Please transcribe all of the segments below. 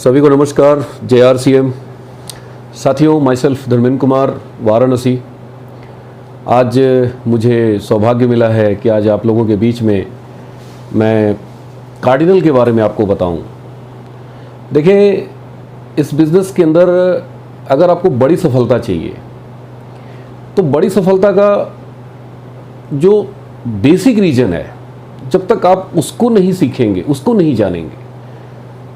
सभी को नमस्कार। JRCM साथियों, माई सेल्फ धर्मेंद्र कुमार, वाराणसी। आज मुझे सौभाग्य मिला है कि आज आप लोगों के बीच में मैं कार्डिनल के बारे में आपको बताऊं। देखिए, इस बिज़नेस के अंदर अगर आपको बड़ी सफलता चाहिए तो बड़ी सफलता का जो बेसिक रीज़न है, जब तक आप उसको नहीं सीखेंगे, उसको नहीं जानेंगे,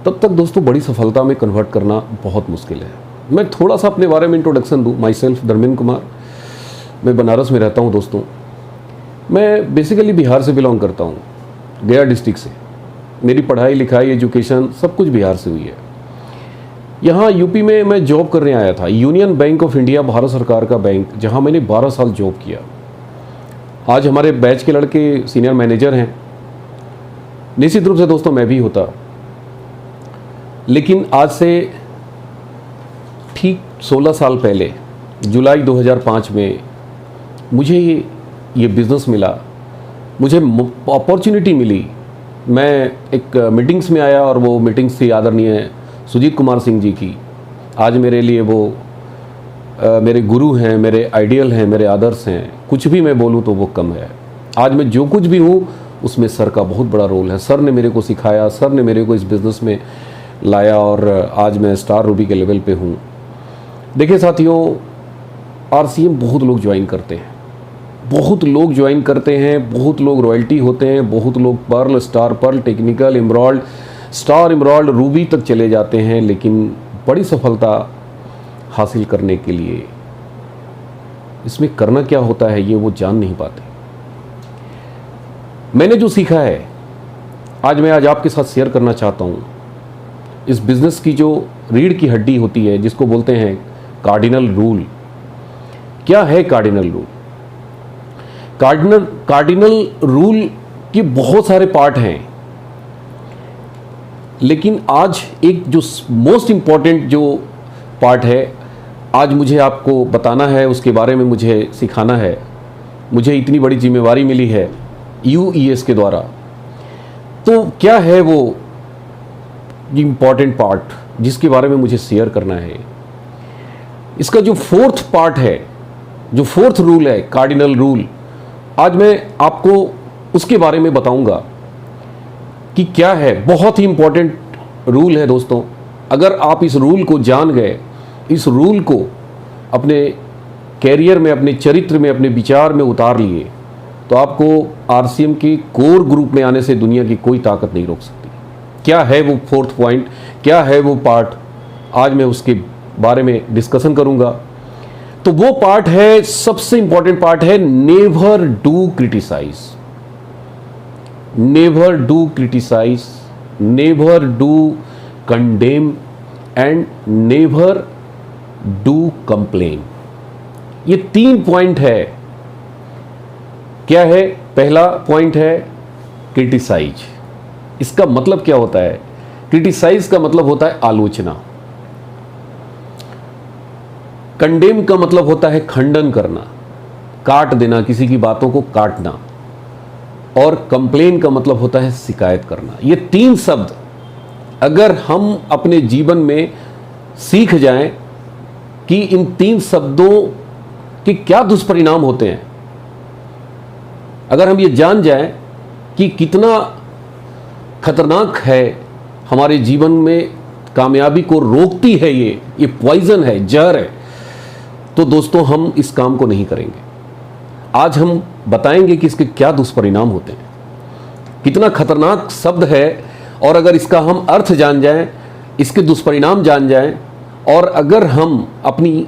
तब तक दोस्तों बड़ी सफलता में कन्वर्ट करना बहुत मुश्किल है। मैं थोड़ा सा अपने बारे में इंट्रोडक्शन दूं। माई सेल्फ धर्मेंद्र कुमार, मैं बनारस में रहता हूं दोस्तों। मैं बेसिकली बिहार से बिलोंग करता हूं, गया डिस्ट्रिक्ट से। मेरी पढ़ाई लिखाई एजुकेशन सब कुछ बिहार से हुई है। यहाँ यूपी में मैं जॉब करने आया था, union bank of India, Bharat सरकार का बैंक, जहाँ मैंने 12 साल जॉब किया। आज हमारे बैच के लड़के सीनियर मैनेजर हैं। निश्चित रूप से दोस्तों मैं भी होता, लेकिन आज से ठीक 16 साल पहले जुलाई 2005 में मुझे ये बिज़नेस मिला, मुझे अपॉर्चुनिटी मिली। मैं एक मीटिंग्स में आया और वो मीटिंग्स थी आदरणीय सुजीत कुमार सिंह जी की। आज मेरे लिए वो मेरे गुरु हैं, मेरे आइडियल हैं, मेरे आदर्श हैं। कुछ भी मैं बोलूँ तो वो कम है। आज मैं जो कुछ भी हूँ उसमें सर का बहुत बड़ा रोल है। सर ने मेरे को सिखाया, सर ने मेरे को इस बिज़नेस में लाया और आज मैं स्टार रूबी के लेवल पे हूँ। देखिए साथियों, RCM बहुत लोग ज्वाइन करते हैं, बहुत लोग ज्वाइन करते हैं, बहुत लोग रॉयल्टी होते हैं, बहुत लोग pearl, star pearl, technical, emerald, star emerald, ruby तक चले जाते हैं। लेकिन बड़ी सफलता हासिल करने के लिए इसमें करना क्या होता है ये वो जान नहीं पाते। मैंने जो सीखा है आज आपके साथ शेयर करना चाहता हूँ। इस बिज़नेस की जो रीढ़ की हड्डी होती है, जिसको बोलते हैं कार्डिनल रूल। क्या है कार्डिनल रूल? कार्डिनल रूल के बहुत सारे पार्ट हैं, लेकिन आज एक जो मोस्ट इम्पॉर्टेंट जो पार्ट है, आज मुझे आपको बताना है, उसके बारे में मुझे सिखाना है। मुझे इतनी बड़ी जिम्मेवारी मिली है UES के द्वारा। तो क्या है वो इम्पॉर्टेंट पार्ट जिसके बारे में मुझे शेयर करना है? इसका जो फोर्थ पार्ट है, जो फोर्थ रूल है, कार्डिनल रूल, आज मैं आपको उसके बारे में बताऊंगा कि क्या है। बहुत ही इंपॉर्टेंट रूल है दोस्तों। अगर आप इस रूल को जान गए, इस रूल को अपने कैरियर में, अपने चरित्र में, अपने विचार में उतार लिए, तो आपको RCM के कोर ग्रुप में आने से दुनिया की कोई ताकत नहीं रोक सकती। क्या है वो फोर्थ पॉइंट, क्या है वो पार्ट, आज मैं उसके बारे में डिस्कशन करूंगा। तो वो पार्ट है, सबसे इंपॉर्टेंट पार्ट है, never do criticise. Never do criticise, never do condemn and never do complain. ये 3 पॉइंट है। क्या है? पहला पॉइंट है क्रिटिसाइज। इसका मतलब क्या होता है? क्रिटिसाइज का मतलब होता है आलोचना। कंडेम का मतलब होता है खंडन करना, काट देना, किसी की बातों को काटना। और कंप्लेन का मतलब होता है शिकायत करना। ये 3 शब्द अगर हम अपने जीवन में सीख जाएं कि इन 3 शब्दों के क्या दुष्परिणाम होते हैं, अगर हम ये जान जाएं कि कितना खतरनाक है, हमारे जीवन में कामयाबी को रोकती है, ये पॉइजन है, जहर है, तो दोस्तों हम इस काम को नहीं करेंगे। आज हम बताएंगे कि इसके क्या दुष्परिणाम होते हैं, कितना खतरनाक शब्द है, और अगर इसका हम अर्थ जान जाएं, इसके दुष्परिणाम जान जाएं, और अगर हम अपनी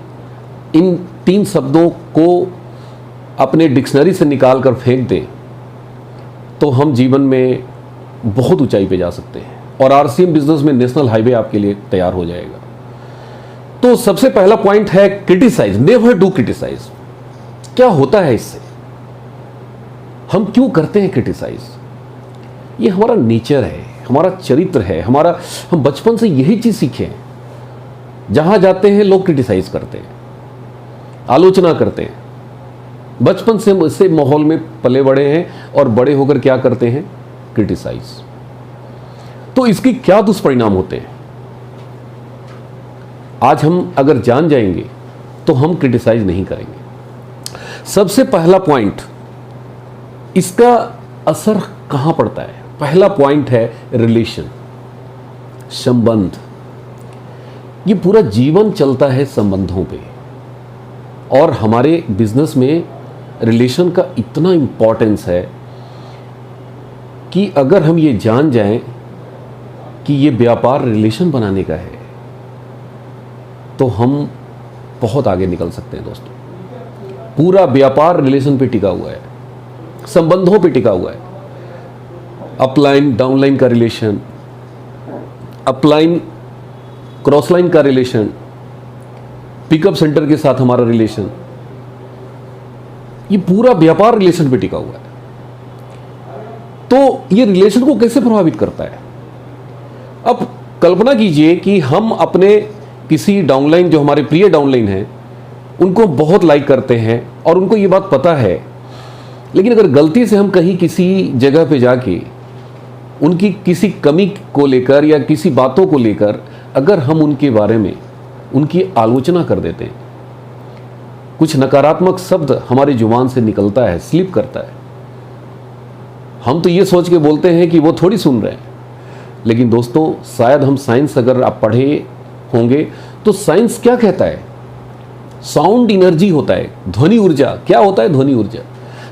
इन 3 शब्दों को अपने डिक्शनरी से निकाल कर फेंक दें, तो हम जीवन में बहुत ऊंचाई पे जा सकते हैं और RCM बिजनेस में नेशनल हाईवे आपके लिए तैयार हो जाएगा। तो सबसे पहला पॉइंट है क्रिटिसाइज, नेवर डू क्रिटिसाइज। क्या होता है इससे? हम क्यों करते हैं क्रिटिसाइज? ये हमारा नेचर है, हमारा चरित्र है, हम बचपन से यही चीज सीखे हैं। जहां जाते हैं लोग क्रिटिसाइज करते हैं, आलोचना करते हैं। बचपन से माहौल में पले बड़े हैं और बड़े होकर क्या करते हैं? क्रिटिसाइज। तो इसके क्या दुष्परिणाम होते हैं? आज हम अगर जान जाएंगे तो हम क्रिटिसाइज नहीं करेंगे। सबसे पहला पॉइंट, इसका असर कहां पड़ता है? पहला पॉइंट है रिलेशन, संबंध। ये पूरा जीवन चलता है संबंधों पे, और हमारे बिजनेस में रिलेशन का इतना इंपॉर्टेंस है कि अगर हम ये जान जाएं कि ये व्यापार रिलेशन बनाने का है तो हम बहुत आगे निकल सकते हैं दोस्तों। पूरा व्यापार रिलेशन पे टिका हुआ है, संबंधों पे टिका हुआ है। अपलाइन डाउनलाइन का रिलेशन, अपलाइन क्रॉसलाइन का रिलेशन, पिकअप सेंटर के साथ हमारा रिलेशन, ये पूरा व्यापार रिलेशन पे टिका हुआ है। तो ये रिलेशन को कैसे प्रभावित करता है? अब कल्पना कीजिए कि हम अपने किसी डाउनलाइन, जो हमारे प्रिय डाउनलाइन हैं, उनको बहुत लाइक करते हैं और उनको ये बात पता है, लेकिन अगर गलती से हम कहीं किसी जगह पे जाके उनकी किसी कमी को लेकर या किसी बातों को लेकर अगर हम उनके बारे में उनकी आलोचना कर देते हैं, कुछ नकारात्मक शब्द हमारी जुबान से निकलता है, स्लिप करता है, हम तो ये सोच के बोलते हैं कि वो थोड़ी सुन रहे हैं। लेकिन दोस्तों, शायद हम साइंस अगर आप पढ़े होंगे तो साइंस क्या कहता है? साउंड एनर्जी होता है, ध्वनि ऊर्जा। क्या होता है ध्वनि ऊर्जा?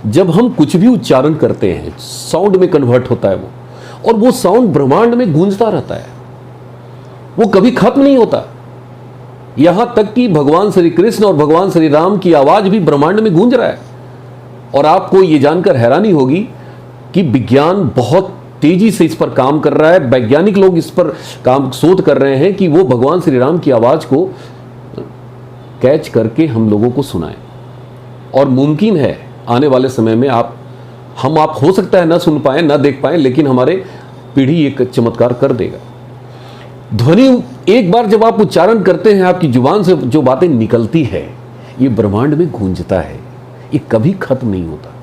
जब हम कुछ भी उच्चारण करते हैं, साउंड में कन्वर्ट होता है वो, और वो साउंड ब्रह्मांड में गूंजता रहता है, वो कभी खत्म नहीं होता। यहां तक कि भगवान श्री कृष्ण और भगवान श्री राम की आवाज भी ब्रह्मांड में गूंज रहा है। और आपको ये जानकर हैरानी होगी कि विज्ञान बहुत तेजी से इस पर काम कर रहा है। वैज्ञानिक लोग इस पर काम शोध कर रहे हैं कि वो भगवान श्री राम की आवाज को कैच करके हम लोगों को सुनाएं। और मुमकिन है आने वाले समय में आप हो सकता है ना सुन पाए, ना देख पाए, लेकिन हमारे पीढ़ी एक चमत्कार कर देगा। ध्वनि एक बार जब आप उच्चारण करते हैं, आपकी जुबान से जो बातें निकलती है, ये ब्रह्मांड में गूंजता है, ये कभी खत्म नहीं होता।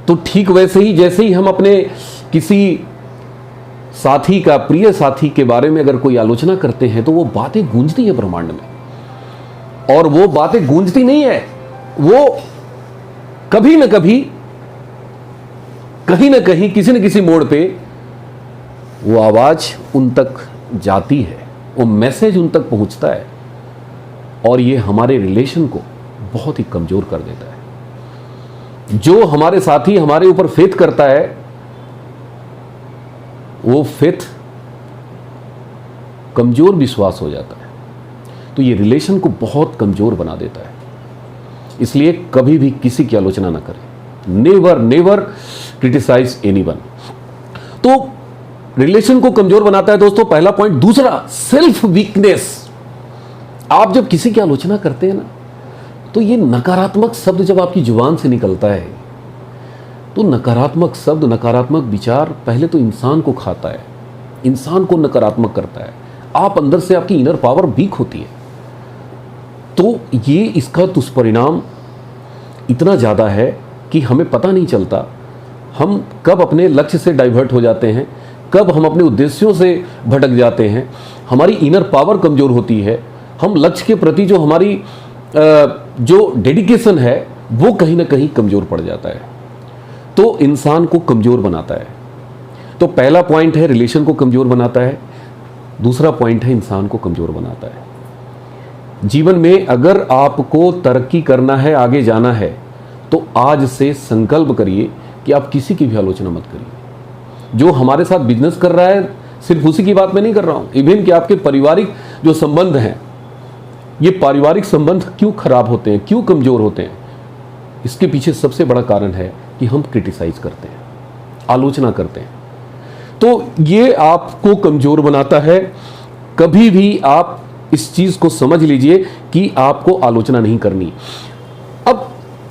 तो ठीक वैसे ही जैसे ही हम अपने किसी साथी का, प्रिय साथी के बारे में अगर कोई आलोचना करते हैं तो वो बातें गूंजती है ब्रह्मांड में। और वो बातें गूंजती नहीं है, वो कभी ना कभी, कहीं ना कहीं, किसी न किसी मोड़ पे वो आवाज उन तक जाती है, वो मैसेज उन तक पहुंचता है, और ये हमारे रिलेशन को बहुत ही कमजोर कर देता है। जो हमारे साथी हमारे ऊपर फेथ करता है, वो फेथ कमजोर विश्वास हो जाता है, तो ये रिलेशन को बहुत कमजोर बना देता है। इसलिए कभी भी किसी की आलोचना ना करें। Never never criticise anyone. तो रिलेशन को कमजोर बनाता है दोस्तों, पहला पॉइंट। दूसरा, सेल्फ वीकनेस। आप जब किसी की आलोचना करते हैं ना, तो ये नकारात्मक शब्द जब आपकी जुबान से निकलता है, तो नकारात्मक शब्द, नकारात्मक विचार पहले तो इंसान को खाता है, इंसान को नकारात्मक करता है। आप अंदर से, आपकी इनर पावर वीक होती है। तो ये इसका दुष्परिणाम इतना ज़्यादा है कि हमें पता नहीं चलता हम कब अपने लक्ष्य से डाइवर्ट हो जाते हैं, कब हम अपने उद्देश्यों से भटक जाते हैं। हमारी इनर पावर कमज़ोर होती है, हम लक्ष्य के प्रति जो हमारी जो डेडिकेशन है वो कहीं ना कहीं कमज़ोर पड़ जाता है, तो इंसान को कमज़ोर बनाता है। तो पहला पॉइंट है रिलेशन को कमज़ोर बनाता है, दूसरा पॉइंट है इंसान को कमज़ोर बनाता है। जीवन में अगर आपको तरक्की करना है, आगे जाना है, तो आज से संकल्प करिए कि आप किसी की भी आलोचना मत करिए। जो हमारे साथ बिजनेस कर रहा है, सिर्फ उसी की बात मैं नहीं कर रहा हूँ, इवन कि आपके पारिवारिक जो संबंध हैं, ये पारिवारिक संबंध क्यों खराब होते हैं, क्यों कमज़ोर होते हैं, इसके पीछे सबसे बड़ा कारण है कि हम क्रिटिसाइज करते हैं, आलोचना करते हैं। तो ये आपको कमज़ोर बनाता है। कभी भी आप इस चीज़ को समझ लीजिए कि आपको आलोचना नहीं करनी। अब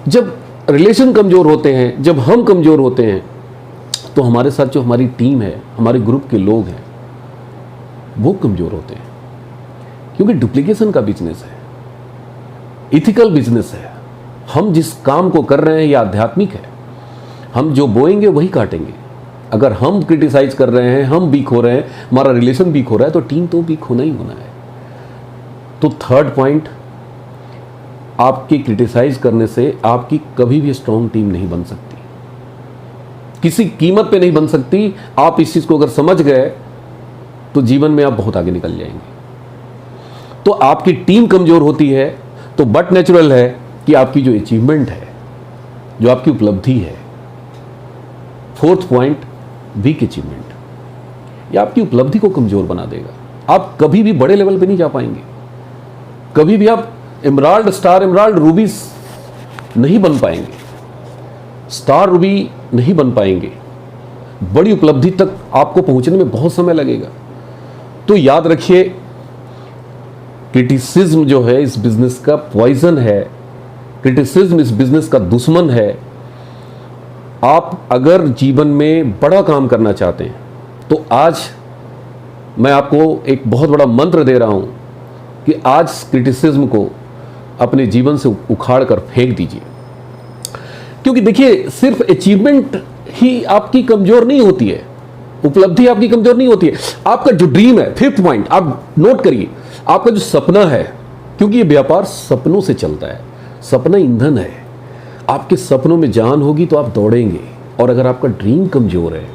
जब रिलेशन कमज़ोर होते हैं, जब हम कमज़ोर होते हैं, तो हमारे साथ जो हमारी टीम है, हमारे ग्रुप के लोग हैं, वो कमज़ोर होते हैं। क्योंकि डुप्लीकेशन का बिजनेस है, इथिकल बिजनेस है। हम जिस काम को कर रहे हैं ये आध्यात्मिक है। हम जो बोएंगे वही काटेंगे। अगर हम क्रिटिसाइज कर रहे हैं, हम वीक हो रहे हैं, हमारा रिलेशन वीक हो रहा है, तो टीम तो वीक होना ही होना है। तो थर्ड पॉइंट, आपके क्रिटिसाइज करने से आपकी कभी भी स्ट्रॉन्ग टीम नहीं बन सकती, किसी कीमत पे नहीं बन सकती। आप इस चीज़ को अगर समझ गए तो जीवन में आप बहुत आगे निकल जाएंगे। तो आपकी टीम कमज़ोर होती है तो बट नेचुरल है कि आपकी जो अचीवमेंट है, जो आपकी उपलब्धि है, फोर्थ पॉइंट वीक अचीवमेंट, यह आपकी उपलब्धि को कमज़ोर बना देगा। आप कभी भी बड़े लेवल पे नहीं जा पाएंगे, कभी भी आप एमराल्ड, स्टार एमराल्ड, रूबी नहीं बन पाएंगे, स्टार रूबी नहीं बन पाएंगे। बड़ी उपलब्धि तक आपको पहुंचने में बहुत समय लगेगा। तो याद रखिए, क्रिटिसिज्म जो है इस बिजनेस का पॉइजन है, क्रिटिसिज्म इस बिजनेस का दुश्मन है। आप अगर जीवन में बड़ा काम करना चाहते हैं तो आज मैं आपको एक बहुत बड़ा मंत्र दे रहा हूं कि आज क्रिटिसिज्म को अपने जीवन से उखाड़ कर फेंक दीजिए। क्योंकि देखिए, सिर्फ अचीवमेंट ही आपकी कमजोर नहीं होती है, उपलब्धि आपकी कमजोर नहीं होती है। आपका जो ड्रीम है, फिफ्थ पॉइंट आप नोट करिए, आपका जो सपना है, क्योंकि ये व्यापार सपनों से चलता है, सपना ईंधन है। आपके सपनों में जान होगी तो आप दौड़ेंगे, और अगर आपका ड्रीम कमजोर है,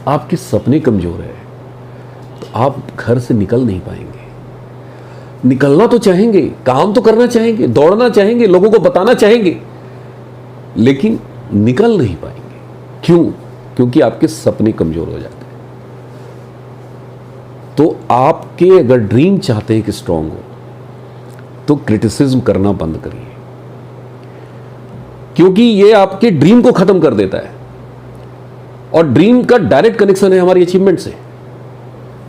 आपके सपने कमजोर है, तो आप घर से निकल नहीं पाएंगे। निकलना तो चाहेंगे, काम तो करना चाहेंगे, दौड़ना चाहेंगे, लोगों को बताना चाहेंगे, लेकिन निकल नहीं पाएंगे। क्यों? क्योंकि आपके सपने कमजोर हो जाते हैं। तो आपके अगर ड्रीम चाहते हैं कि स्ट्रांग हो, तो क्रिटिसिज्म करना बंद करिए, क्योंकि ये आपके ड्रीम को खत्म कर देता है, और ड्रीम का डायरेक्ट कनेक्शन है हमारी अचीवमेंट से।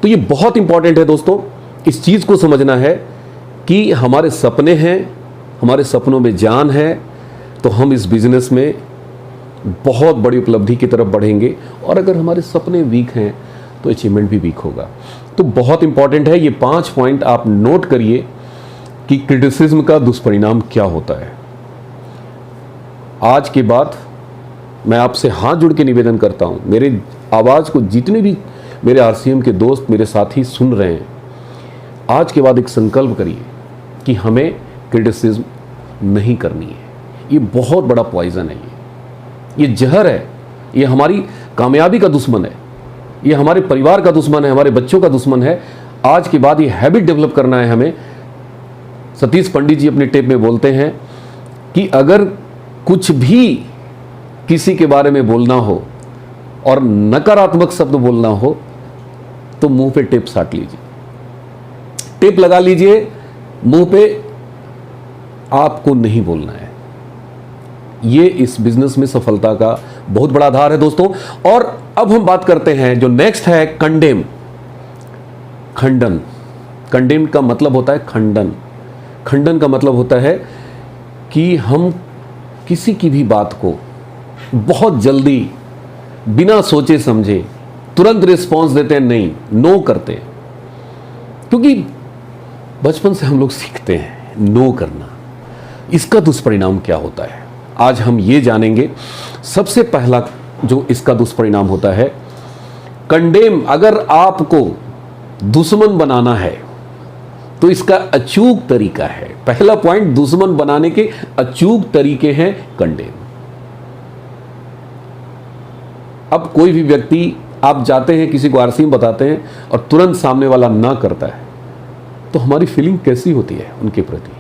तो ये बहुत इंपॉर्टेंट है दोस्तों, इस चीज को समझना है कि हमारे सपने हैं, हमारे सपनों में जान है, तो हम इस बिजनेस में बहुत बड़ी उपलब्धि की तरफ बढ़ेंगे। और अगर हमारे सपने वीक हैं तो अचीवमेंट भी वीक होगा। तो बहुत इंपॉर्टेंट है, ये 5 पॉइंट आप नोट करिए कि क्रिटिसिज्म का दुष्परिणाम क्या होता है। आज के बाद मैं आपसे हाथ जोड़ के निवेदन करता हूं, मेरे आवाज को जितने भी मेरे आरसीएम के दोस्त, मेरे साथी सुन रहे हैं, आज के बाद एक संकल्प करिए कि हमें क्रिटिसिज्म नहीं करनी है। ये बहुत बड़ा पॉइजन है, ये जहर है, ये हमारी कामयाबी का दुश्मन है, ये हमारे परिवार का दुश्मन है, हमारे बच्चों का दुश्मन है। आज के बाद ये हैबिट डेवलप करना है हमें। सतीश पंडित जी अपने टेप में बोलते हैं कि अगर कुछ भी किसी के बारे में बोलना हो और नकारात्मक शब्द बोलना हो तो मुंह पे टेप साट लीजिए, टेप लगा लीजिए मुंह पे, आपको नहीं बोलना है। ये इस बिजनेस में सफलता का बहुत बड़ा आधार है दोस्तों। और अब हम बात करते हैं, जो नेक्स्ट है कंडेम, खंडन। कंडेम का मतलब होता है खंडन। खंडन का मतलब होता है कि हम किसी की भी बात को बहुत जल्दी, बिना सोचे समझे, तुरंत रिस्पॉन्स देते हैं, नहीं, नो करते हैं। क्योंकि बचपन से हम लोग सीखते हैं नो करना। इसका दुष्परिणाम क्या होता है, आज हम ये जानेंगे। सबसे पहला जो इसका दुष्परिणाम होता है, कंडेम, अगर आपको दुश्मन बनाना है तो इसका अचूक तरीका है। पहला पॉइंट, दुश्मन बनाने के अचूक तरीके हैं कंडेम। अब कोई भी व्यक्ति, आप जाते हैं किसी को आरसीएम बताते हैं और तुरंत सामने वाला ना करता है, तो हमारी फीलिंग कैसी होती है उनके प्रति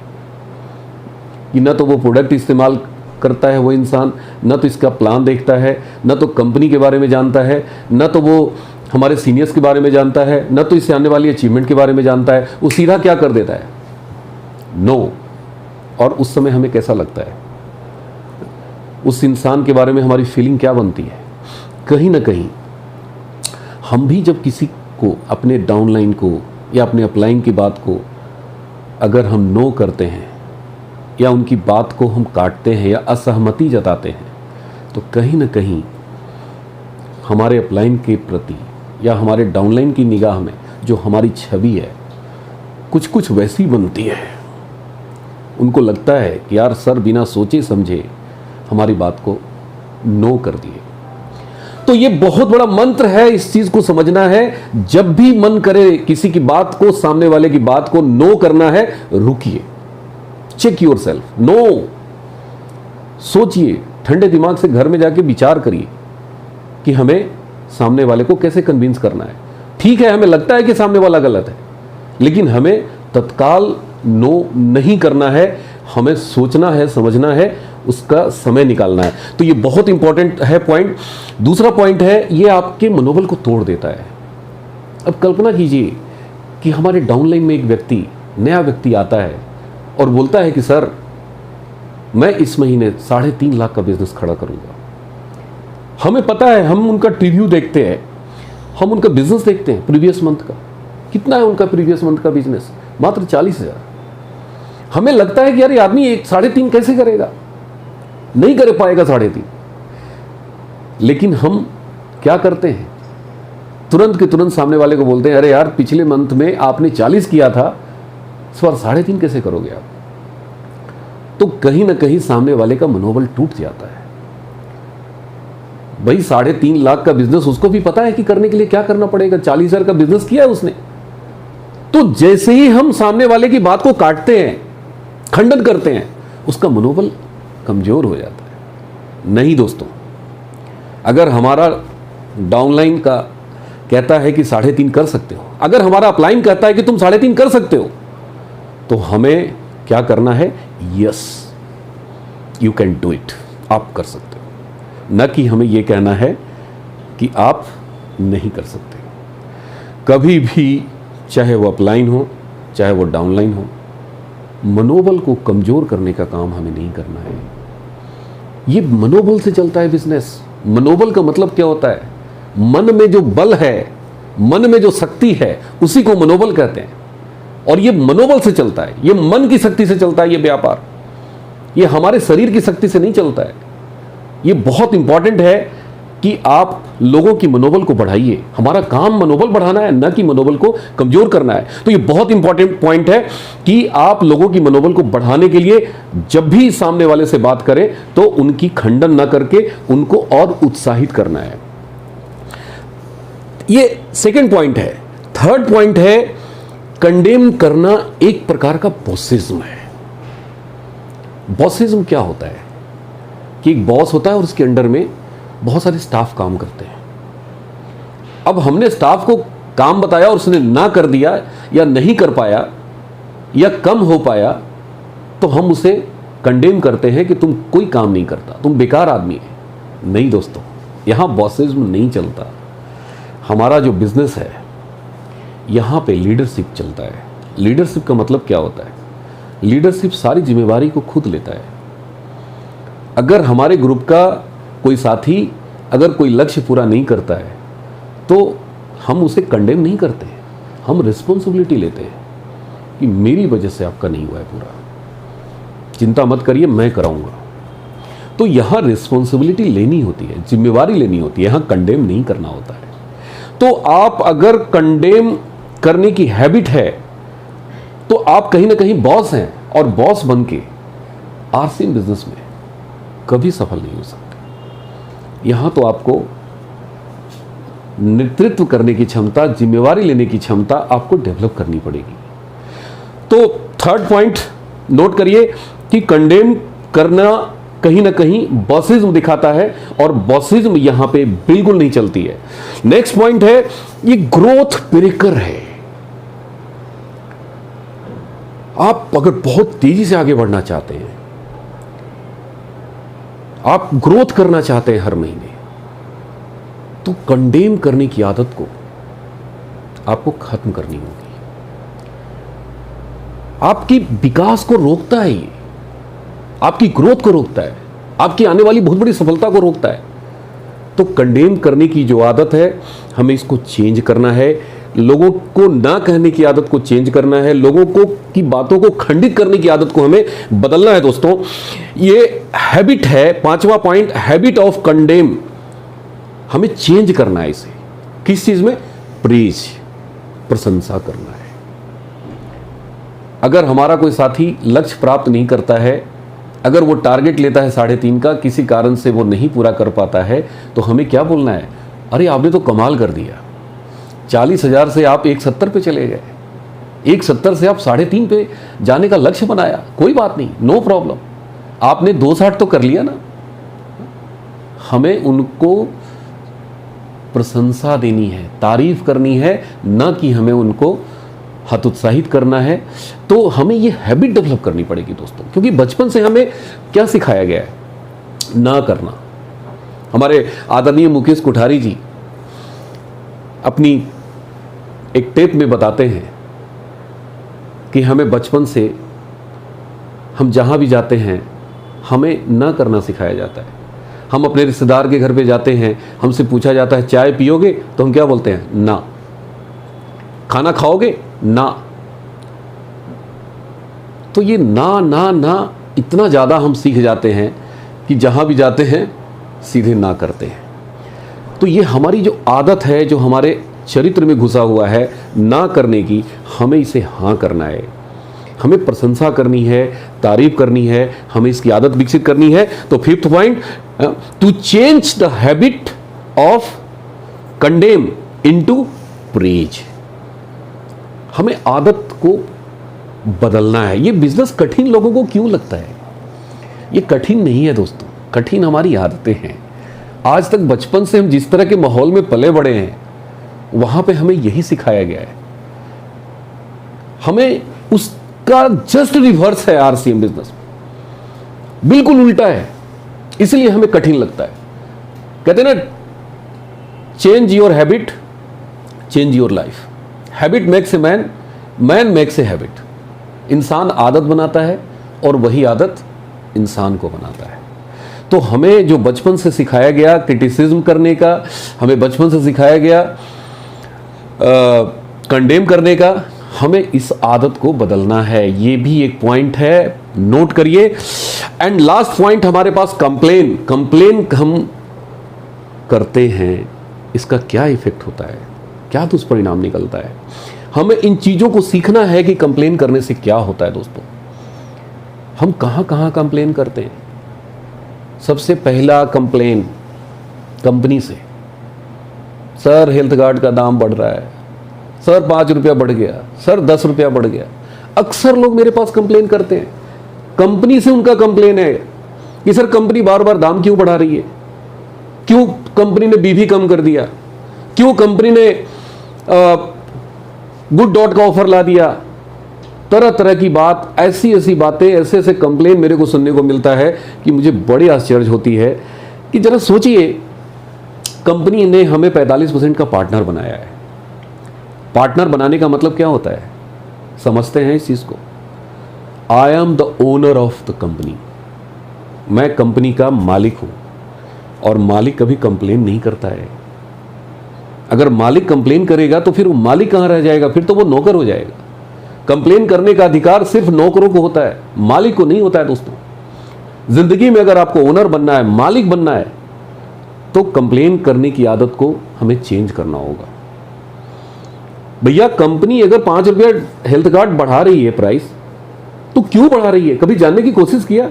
कि न तो वो प्रोडक्ट इस्तेमाल करता है वो इंसान, न तो इसका प्लान देखता है, न तो कंपनी के बारे में जानता है, न तो वो हमारे सीनियर्स के बारे में जानता है, न तो इससे आने वाली अचीवमेंट के बारे में जानता है। वो सीधा क्या कर देता है, नो। और उस समय हमें कैसा लगता है, उस इंसान के बारे में हमारी फीलिंग क्या बनती है। कहीं ना कहीं हम भी जब किसी को, अपने डाउनलाइन को या अपने अपलाइन की बात को अगर हम नो करते हैं या उनकी बात को हम काटते हैं या असहमति जताते हैं, तो कहीं ना कहीं हमारे अपलाइन के प्रति या हमारे डाउनलाइन की निगाह में जो हमारी छवि है कुछ कुछ वैसी बनती है। उनको लगता है कि यार सर बिना सोचे समझे हमारी बात को नो कर दिए। तो ये बहुत बड़ा मंत्र है, इस चीज को समझना है। जब भी मन करे किसी की बात को, सामने वाले की बात को नो करना है, रुकिए, चेक योर सेल्फ, नो, सोचिए, ठंडे दिमाग से घर में जाके विचार करिए कि हमें सामने वाले को कैसे कन्विंस करना है। ठीक है, हमें लगता है कि सामने वाला गलत है, लेकिन हमें तत्काल नो नहीं करना है, हमें सोचना है, समझना है, उसका समय निकालना है। तो ये बहुत इंपॉर्टेंट है पॉइंट। दूसरा पॉइंट है, ये आपके मनोबल को तोड़ देता है। अब कल्पना कीजिए कि हमारे डाउनलाइन में एक व्यक्ति, नया व्यक्ति आता है और बोलता है कि सर मैं इस महीने 3.5 लाख का बिजनेस खड़ा करूंगा। हमें पता है, हम उनका रिव्यू देखते हैं, हम उनका बिजनेस देखते हैं प्रीवियस मंथ का, कितना है उनका प्रीवियस मंथ का बिजनेस, मात्र 40,000। हमें लगता है कि यार ये आदमी 3.5 कैसे करेगा, नहीं कर पाएगा 3.5। लेकिन हम क्या करते हैं, तुरंत के तुरंत सामने वाले को बोलते हैं, अरे यार पिछले मंथ में आपने 40 किया था, इस बार 3.5 कैसे करोगे आप। तो कहीं ना कहीं सामने वाले का मनोबल टूट जाता है। भाई 3.5 लाख का बिजनेस उसको भी पता है कि करने के लिए क्या करना पड़ेगा, 40,000 का बिजनेस किया है उसने। तो जैसे ही हम सामने वाले की बात को काटते हैं, खंडन करते हैं, उसका मनोबल कमजोर हो जाता है। नहीं दोस्तों, अगर हमारा डाउनलाइन का कहता है कि 3.5 कर सकते हो, अगर हमारा अपलाइन कहता है कि तुम 3.5 कर सकते हो, तो हमें क्या करना है, yes you can do it, आप कर सकते हो। न कि हमें यह कहना है कि आप नहीं कर सकते। कभी भी, चाहे वो अपलाइन हो चाहे वो डाउनलाइन हो, मनोबल को कमजोर करने का काम हमें नहीं करना है। ये मनोबल से चलता है बिजनेस। मनोबल का मतलब क्या होता है, मन में जो बल है, मन में जो शक्ति है, उसी को मनोबल कहते हैं। और ये मनोबल से चलता है, ये मन की शक्ति से चलता है ये व्यापार, ये हमारे शरीर की शक्ति से नहीं चलता है। ये बहुत इंपॉर्टेंट है कि आप लोगों की मनोबल को बढ़ाइए। हमारा काम मनोबल बढ़ाना है, न कि मनोबल को कमजोर करना है। तो ये बहुत इंपॉर्टेंट पॉइंट है कि आप लोगों की मनोबल को बढ़ाने के लिए जब भी सामने वाले से बात करें तो उनकी खंडन न करके उनको और उत्साहित करना है। ये सेकंड पॉइंट है। थर्ड पॉइंट है, कंडेम करना एक प्रकार का बॉसिज्म है। बॉसिज्म क्या होता है कि एक बॉस होता है और उसके अंडर में बहुत सारे स्टाफ काम करते हैं। अब हमने स्टाफ को काम बताया और उसने ना कर दिया या नहीं कर पाया या कम हो पाया, तो हम उसे कंडेम करते हैं कि तुम कोई काम नहीं करता, तुम बेकार आदमी है। नहीं दोस्तों, यहां बॉसिज्म नहीं चलता। हमारा जो बिजनेस है, यहां पे लीडरशिप चलता है। लीडरशिप का मतलब क्या होता है, लीडरशिप सारी जिम्मेवारी को खुद लेता है। अगर हमारे ग्रुप का कोई साथी अगर कोई लक्ष्य पूरा नहीं करता है तो हम उसे कंडेम नहीं करते, हम रिस्पॉन्सिबिलिटी लेते हैं कि मेरी वजह से आपका नहीं हुआ है पूरा, चिंता मत करिए, मैं कराऊंगा। तो यहां रिस्पॉन्सिबिलिटी लेनी होती है, जिम्मेवारी लेनी होती है, यहां कंडेम नहीं करना होता है। तो आप अगर कंडेम करने की हैबिट है तो आप कहीं ना कहीं बॉस हैं, और बॉस बन के आरसीएम बिजनेस में कभी सफल नहीं हो सकते। यहां तो आपको नेतृत्व करने की क्षमता, जिम्मेवारी लेने की क्षमता आपको डेवलप करनी पड़ेगी। तो थर्ड पॉइंट नोट करिए कि कंडेम करना कहीं ना कहीं बॉसिज्म दिखाता है, और बॉसिज्म यहां पे बिल्कुल नहीं चलती है। नेक्स्ट पॉइंट है, ये ग्रोथ ब्रेकर है। आप अगर बहुत तेजी से आगे बढ़ना चाहते हैं, आप ग्रोथ करना चाहते हैं हर महीने, तो कंडेम करने की आदत को आपको खत्म करनी होगी। आपकी विकास को रोकता है ये, आपकी ग्रोथ को रोकता है, आपकी आने वाली बहुत बड़ी सफलता को रोकता है। तो कंडेम करने की जो आदत है, हमें इसको चेंज करना है। लोगों को ना कहने की आदत को चेंज करना है, लोगों को की बातों को खंडित करने की आदत को हमें बदलना है। दोस्तों, ये हैबिट है, पांचवा पॉइंट, हैबिट ऑफ कंडेम। हमें चेंज करना है इसे। किस चीज में? प्रेज, प्रशंसा करना है। अगर हमारा कोई साथी लक्ष्य प्राप्त नहीं करता है, अगर वो टारगेट लेता है 3.5 का, किसी कारण से वो नहीं पूरा कर पाता है, तो हमें क्या बोलना है? अरे आपने तो कमाल कर दिया, 40,000 से आप 170 पे चले गए, 170 से आप 3.5 पे जाने का लक्ष्य बनाया, कोई बात नहीं, नो प्रॉब्लम, आपने 260 तो कर लिया ना। हमें उनको प्रशंसा देनी है, तारीफ करनी है, ना कि हमें उनको हतोत्साहित करना है। तो हमें ये हैबिट डेवलप करनी पड़ेगी दोस्तों, क्योंकि बचपन से हमें क्या सिखाया गया है, ना करना। हमारे आदरणीय मुकेश कोठारी जी अपनी एक टेप में बताते हैं कि हमें बचपन से हम जहाँ भी जाते हैं हमें ना करना सिखाया जाता है। हम अपने रिश्तेदार के घर पे जाते हैं, हमसे पूछा जाता है चाय पियोगे, तो हम क्या बोलते हैं, ना। खाना खाओगे, ना। तो ये ना ना ना इतना ज़्यादा हम सीख जाते हैं कि जहाँ भी जाते हैं सीधे ना करते हैं। तो ये हमारी जो आदत है, जो हमारे चरित्र में घुसा हुआ है ना करने की, हमें इसे हाँ करना है। हमें प्रशंसा करनी है, तारीफ करनी है, हमें इसकी आदत विकसित करनी है। तो 5th point, to change the habit of condemn into praise. हमें आदत को बदलना है। ये बिजनेस कठिन लोगों को क्यों लगता है? ये कठिन नहीं है दोस्तों, कठिन हमारी आदतें हैं। आज तक बचपन से हम जिस तरह के माहौल में पले बड़े हैं, वहां पे हमें यही सिखाया गया है। हमें उसका जस्ट रिवर्स है आरसीएम बिजनेस, बिल्कुल उल्टा है, इसलिए हमें कठिन लगता है। कहते हैं ना, change your habit, change your life. Habit makes a man, man makes a habit. इंसान आदत बनाता है और वही आदत इंसान को बनाता है। तो हमें जो बचपन से सिखाया गया क्रिटिसिज्म करने का, हमें बचपन से सिखाया गया कंडेम करने का, हमें इस आदत को बदलना है। ये भी एक पॉइंट है, नोट करिए। एंड लास्ट पॉइंट हमारे पास कंप्लेन। कंप्लेन हम करते हैं, इसका क्या इफेक्ट होता है, क्या दुष्परिणाम निकलता है। हमें इन चीजों को सीखना है कि कंप्लेन करने से क्या होता है दोस्तों। हम कहां कहां कंप्लेन करते हैं। सबसे पहला कंप्लेन कंपनी से, सर हेल्थ कार्ड का दाम बढ़ रहा है, सर 5 रुपया बढ़ गया, सर 10 रुपया बढ़ गया। अक्सर लोग मेरे पास कंप्लेन करते हैं। कंपनी से उनका कंप्लेन है कि सर कंपनी बार बार दाम क्यों बढ़ा रही है, क्यों कंपनी ने बीवी कम कर दिया, क्यों कंपनी ने गुड डॉट का ऑफर ला दिया। तरह तरह की बात, ऐसी ऐसी बातें, ऐसे ऐसे कंप्लेन मेरे को सुनने को मिलता है कि मुझे बड़ी आश्चर्य होती है कि जरा सोचिए, कंपनी ने हमें 45% का पार्टनर बनाया है। पार्टनर बनाने का मतलब क्या होता है, समझते हैं इस चीज को। I am the owner of the company. मैं कंपनी का मालिक हूं और मालिक कभी कंप्लेन नहीं करता है। अगर मालिक कंप्लेन करेगा तो फिर वो मालिक कहां रह जाएगा, फिर तो वो नौकर हो जाएगा। कंप्लेन करने का अधिकार सिर्फ नौकरों को होता है, मालिक को नहीं होता है दोस्तों। जिंदगी में अगर आपको ओनर बनना है, मालिक बनना है, तो कंप्लेन करने की आदत को हमें चेंज करना होगा। भैया कंपनी अगर 5 रुपया हेल्थ कार्ड बढ़ा रही है प्राइस, तो क्यों बढ़ा रही है, कभी जानने की कोशिश किया?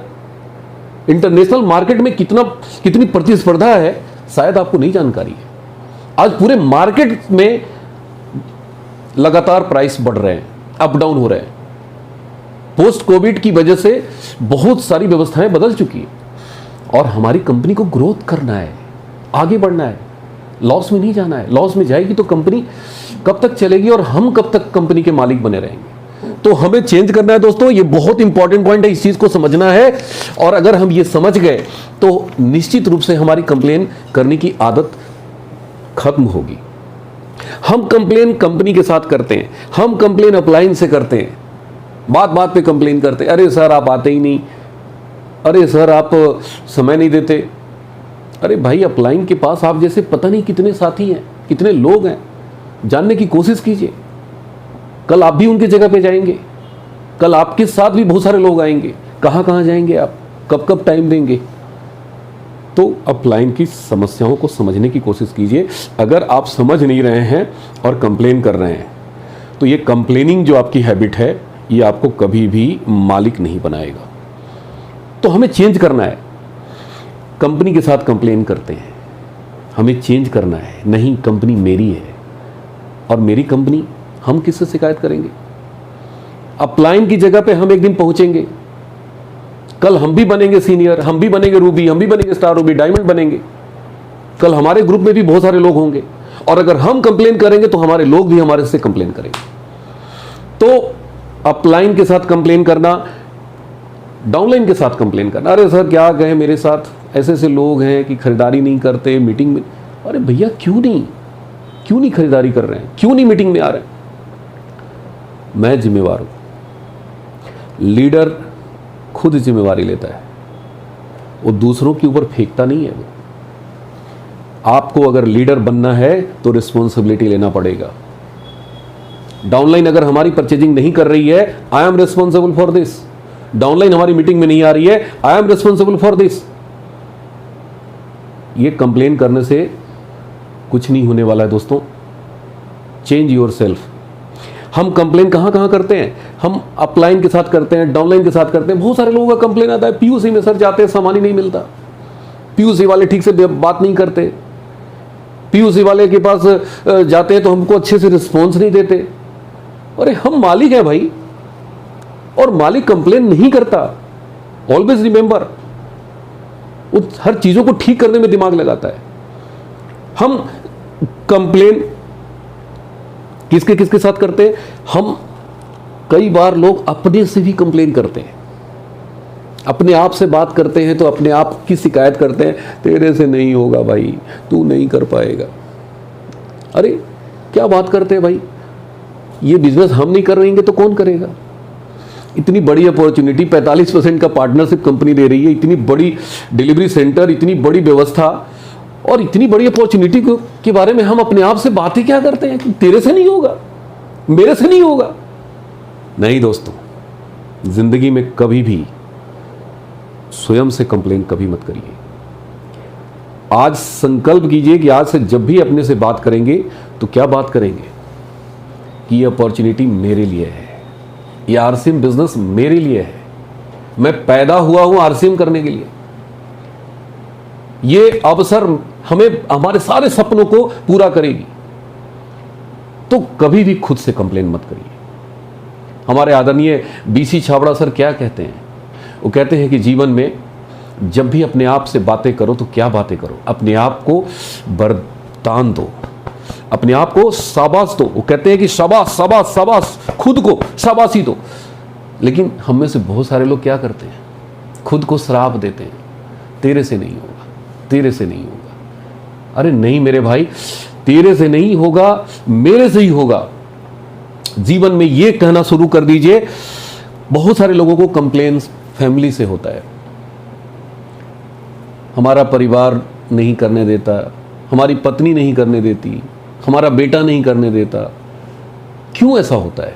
इंटरनेशनल मार्केट में कितनी प्रतिस्पर्धा है, शायद आपको नहीं जानकारी है। आज पूरे मार्केट में लगातार प्राइस बढ़ रहे हैं, अप डाउन हो रहे हैं। पोस्ट कोविड की वजह से बहुत सारी व्यवस्थाएं बदल चुकी है और हमारी कंपनी को ग्रोथ करना है, आगे बढ़ना है, लॉस में नहीं जाना है। लॉस में जाएगी तो कंपनी कब तक चलेगी और हम कब तक कंपनी के मालिक बने रहेंगे। तो हमें चेंज करना है दोस्तों, ये बहुत इंपॉर्टेंट पॉइंट है, इस चीज को समझना है। और अगर हम ये समझ गए तो निश्चित रूप से हमारी कंप्लेन करने की आदत खत्म होगी। हम कंप्लेन कंपनी के साथ करते हैं, हम कंप्लेन अप्लायंस से करते हैं, बात बात पे कंप्लेन करते हैं। अरे सर आप आते ही नहीं, अरे सर आप समय नहीं देते। अरे भाई अप्लायंस के पास आप जैसे पता नहीं कितने साथी हैं, कितने लोग हैं, जानने की कोशिश कीजिए। कल आप भी उनकी जगह पे जाएंगे, कल आपके साथ भी बहुत सारे लोग आएंगे। कहां कहां जाएंगे आप, कब कब टाइम देंगे? तो अपलाइन की समस्याओं को समझने की कोशिश कीजिए। अगर आप समझ नहीं रहे हैं और कंप्लेन कर रहे हैं, तो ये कंप्लेनिंग जो आपकी हैबिट है, ये आपको कभी भी मालिक नहीं बनाएगा। तो हमें चेंज करना है। कंपनी के साथ कंप्लेन करते हैं, हमें चेंज करना है। नहीं, कंपनी मेरी है और मेरी कंपनी, हम किससे शिकायत करेंगे? अपलाइन की जगह पे हम एक दिन पहुंचेंगे, कल हम भी बनेंगे सीनियर, हम भी बनेंगे रूबी, हम भी बनेंगे स्टार रूबी, डायमंड बनेंगे। कल हमारे ग्रुप में भी बहुत सारे लोग होंगे और अगर हम कंप्लेन करेंगे तो हमारे लोग भी हमारे से कंप्लेन करेंगे। तो अपलाइन के साथ कंप्लेन करना, डाउनलाइन के साथ कंप्लेन करना, अरे सर क्या कहें, मेरे साथ ऐसे ऐसे लोग हैं कि खरीदारी नहीं करते, मीटिंग में। अरे भैया क्यों नहीं खरीदारी कर रहे हैं, क्यों नहीं मीटिंग में आ रहे हैं? मैं जिम्मेवार हूं। लीडर खुद जिम्मेवारी लेता है, वो दूसरों के ऊपर फेंकता नहीं है। वो आपको अगर लीडर बनना है तो रिस्पॉन्सिबिलिटी लेना पड़ेगा। डाउनलाइन अगर हमारी परचेजिंग नहीं कर रही है, I am responsible for this. Downline हमारी मीटिंग में नहीं आ रही है, I am responsible for this. ये कंप्लेन करने से कुछ नहीं होने वाला है दोस्तों। Change your self. हम कंप्लेन कहां कहां करते हैं? हम अपलाइन के साथ करते हैं, डाउनलाइन के साथ करते हैं। बहुत सारे लोगों का कंप्लेन आता है, पीयूसी में सर जाते हैं, सामान ही नहीं मिलता, पीयूसी वाले ठीक से बात नहीं करते, पीयूसी वाले के पास जाते हैं तो हमको अच्छे से रिस्पॉन्स नहीं देते। अरे हम मालिक हैं भाई, और मालिक कंप्लेन नहीं करता। ऑलवेज रिमेंबर, वो हर चीजों को ठीक करने में दिमाग लगाता है। हम कंप्लेन किसके किसके साथ करते हैं? हम कई बार लोग अपने से भी कंप्लेन करते हैं, अपने आप से बात करते हैं तो अपने आप की शिकायत करते हैं, तेरे से नहीं होगा भाई, तू नहीं कर पाएगा। अरे क्या बात करते हैं भाई, ये बिजनेस हम नहीं कर रहेंगे तो कौन करेगा? इतनी बड़ी अपॉर्चुनिटी, 45% का पार्टनरशिप कंपनी दे रही है, इतनी बड़ी डिलीवरी सेंटर, इतनी बड़ी व्यवस्था और इतनी बड़ी अपॉर्चुनिटी के बारे में हम अपने आप से बातें क्या करते हैं कि तेरे से नहीं होगा, मेरे से नहीं होगा। नहीं दोस्तों, जिंदगी में कभी भी स्वयं से कंप्लेन कभी मत करिए। आज संकल्प कीजिए कि आज से जब भी अपने से बात करेंगे तो क्या बात करेंगे कि ये अपॉर्चुनिटी मेरे लिए है, ये आरसीएम बिजनेस मेरे लिए है, मैं पैदा हुआ हूं आरसीएम करने के लिए। ये अवसर हमें हमारे सारे सपनों को पूरा करेगी। तो कभी भी खुद से कंप्लेन मत करिए। हमारे आदरणीय बीसी छाबड़ा सर क्या कहते हैं? वो कहते हैं कि जीवन में जब भी अपने आप से बातें करो तो क्या बातें करो, अपने आप को वरदान दो, अपने आप को शाबाश दो। वो कहते हैं कि शाबाश शाबाश शाबाश, खुद को शाबाशी दो। लेकिन हम में से बहुत सारे लोग क्या करते हैं? खुद को श्राप देते हैं, तेरे से नहीं होगा, तेरे से नहीं होगा। अरे नहीं मेरे भाई, तेरे से नहीं होगा, मेरे से ही होगा। जीवन में ये कहना शुरू कर दीजिए। बहुत सारे लोगों को कंप्लेन फैमिली से होता है, हमारा परिवार नहीं करने देता, हमारी पत्नी नहीं करने देती, हमारा बेटा नहीं करने देता। क्यों ऐसा होता है?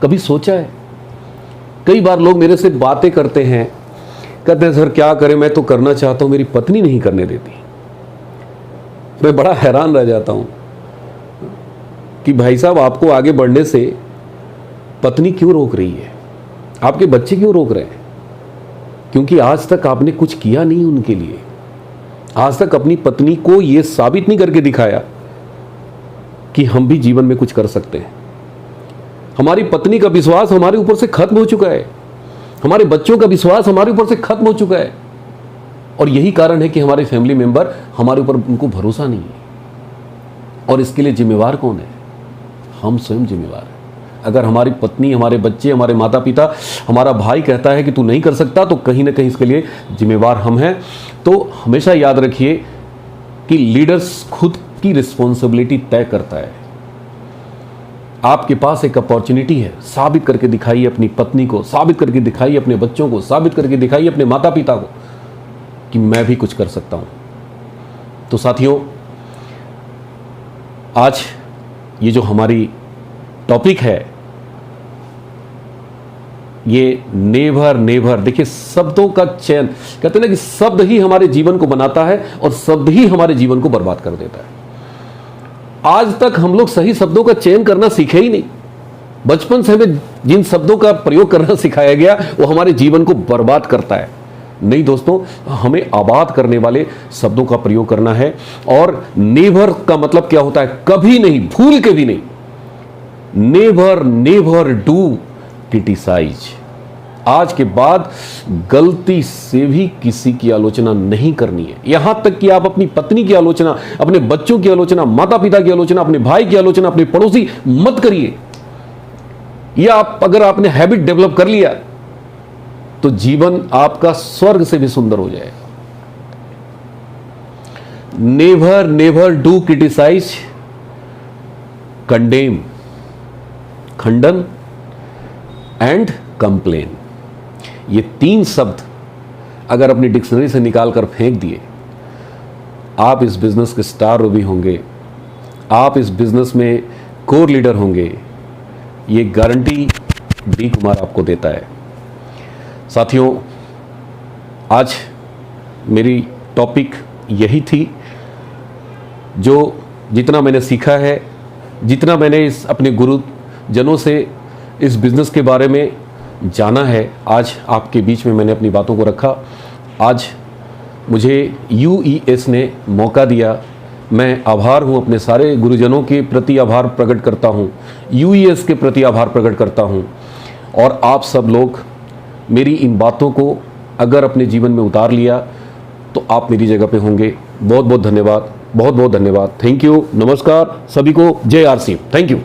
कभी सोचा है? कई बार लोग मेरे से बातें करते हैं, कहते हैं सर क्या करें, मैं तो करना चाहता हूं, मेरी पत्नी नहीं करने देती। मैं बड़ा हैरान रह जाता हूं कि भाई साहब, आपको आगे बढ़ने से पत्नी क्यों रोक रही है, आपके बच्चे क्यों रोक रहे हैं? क्योंकि आज तक आपने कुछ किया नहीं उनके लिए। आज तक अपनी पत्नी को यह साबित नहीं करके दिखाया कि हम भी जीवन में कुछ कर सकते हैं। हमारी पत्नी का विश्वास हमारे ऊपर से खत्म हो चुका है, हमारे बच्चों का विश्वास हमारे ऊपर से खत्म हो चुका है। और यही कारण है कि हमारे फैमिली मेंबर हमारे ऊपर, उनको भरोसा नहीं है। और इसके लिए जिम्मेवार कौन है? हम स्वयं जिम्मेवार हैं। अगर हमारी पत्नी, हमारे बच्चे, हमारे माता पिता, हमारा भाई कहता है कि तू नहीं कर सकता, तो कहीं ना कहीं इसके लिए जिम्मेवार हम हैं। तो हमेशा याद रखिए कि लीडर्स खुद की रिस्पॉन्सिबिलिटी तय करता है। आपके पास एक अपॉर्चुनिटी है, साबित करके दिखाइए अपनी पत्नी को, साबित करके दिखाइए अपने बच्चों को, साबित करके दिखाइए अपने माता पिता को कि मैं भी कुछ कर सकता हूं। तो साथियों, आज ये जो हमारी टॉपिक है, ये नेवर नेवर, देखिए शब्दों का चयन, कहते हैं ना कि शब्द ही हमारे जीवन को बनाता है और शब्द ही हमारे जीवन को बर्बाद कर देता है। आज तक हम लोग सही शब्दों का चयन करना सीखे ही नहीं। बचपन से हमें जिन शब्दों का प्रयोग करना सिखाया गया वो हमारे जीवन को बर्बाद करता है। नहीं दोस्तों, हमें आबाद करने वाले शब्दों का प्रयोग करना है। और नेवर का मतलब क्या होता है? कभी नहीं, भूल के भी नहीं। Never never do criticise. आज के बाद गलती से भी किसी की आलोचना नहीं करनी है। यहां तक कि आप अपनी पत्नी की आलोचना, अपने बच्चों की आलोचना, माता पिता की आलोचना, अपने भाई की आलोचना, अपने पड़ोसी मत करिए। या अगर आपने हैबिट डेवलप कर लिया तो जीवन आपका स्वर्ग से भी सुंदर हो जाएगा। Never never do criticise, condemn, खंडन, एंड कंप्लेन। ये 3 शब्द अगर अपनी डिक्शनरी से निकाल कर फेंक दिए, आप इस बिजनेस के स्टार भी होंगे, आप इस बिजनेस में कोर लीडर होंगे। ये गारंटी डी कुमार आपको देता है। साथियों, आज मेरी टॉपिक यही थी। जो जितना मैंने सीखा है, जितना मैंने इस अपने गुरुजनों से इस बिज़नेस के बारे में जाना है, आज आपके बीच में मैंने अपनी बातों को रखा। आज मुझे UES ने मौका दिया। मैं आभार हूँ, अपने सारे गुरुजनों के प्रति आभार प्रकट करता हूँ, UES के प्रति आभार प्रकट करता हूँ। और आप सब लोग मेरी इन बातों को अगर अपने जीवन में उतार लिया तो आप मेरी जगह पे होंगे। बहुत बहुत धन्यवाद, बहुत बहुत धन्यवाद। थैंक यू, नमस्कार सभी को, जय आर सिंह। Thank you.